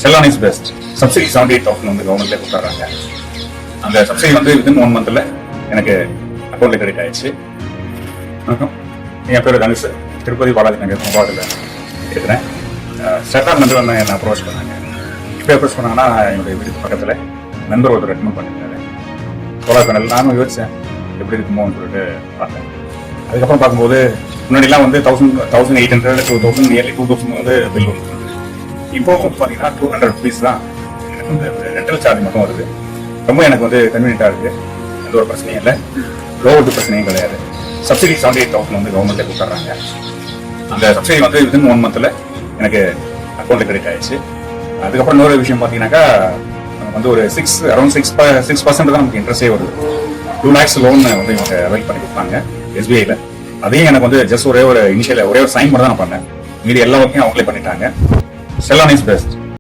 Challan is best. Subsidy 78,000 வந்து கவர்மெண்ட்ல கொடுத்துறாங்க. அந்த சப்சிடி வந்து வித்தின் 1 மந்த்ல எனக்கு அக்கௌண்ட்ல கிரெடிட் ஆயிடுச்சு. வணக்கம், என் பேர் தனுஷ், திருப்பதி பாலாஜி நகர் மொபாட்டில் இருக்கிறேன். ஸ்டெட்டான் வந்து என்னை அப்ரோச் பண்ணாங்க. இப்போ அப்ரோச் பண்ணாங்கன்னா என்னுடைய வீட்டுக்கு பக்கத்தில் நண்பர் ஒருத்தர் ரெக்கமெண்ட் பண்ணியிருந்தாரு சோலார் பேனல். நானும் யோசித்தேன் எப்படி இருக்குமோன்னு சொல்லிட்டு பார்த்தேன். அதுக்கப்புறம் பார்க்கும்போது முன்னாடிலாம் வந்து 1,800 to 2,000 நியர்லி 2,000 வந்து பில் வந்துருந்தது. இப்போ பார்த்தீங்கன்னா 200 rupees தான் எனக்கு வந்து ரெண்டல் சார்ஜ் மட்டும் வருது. ரொம்ப எனக்கு வந்து கன்வீனியன்ட்டாக இருக்குது. எந்த ஒரு பிரச்சனையும் இல்லை, லோ வோல்ட் பிரச்சனையும் கிடையாது. சப்சிடி 78,000 வந்து கவர்மெண்ட்ல கொடுத்துட்றாங்க. அந்த சப்சிடி வந்து வித்தின் 1 மந்த்ல எனக்கு அக்கௌண்ட்ல கிரெடிட் ஆயிடுச்சு. அதுக்கப்புறம் இன்னொரு விஷயம் பார்த்தீங்கன்னாக்கா வந்து ஒரு அரௌண்ட் 6% தான் நமக்கு இன்ட்ரெஸ்டே வருது. 2 lakhs லோன் வந்து இவங்க அவைல் பண்ணி கொடுத்தாங்க SBIல. அதையும் எனக்கு வந்து ஜஸ்ட் ஒரே ஒரு இனிஷியல் ஒரே ஒரு சைன் மட்டும் தான் நான் பண்ணேன். மீதி எல்லா ஒர்க்கையும் அவங்களே பண்ணிட்டாங்க. செல்லான் இஸ் பெஸ்ட்.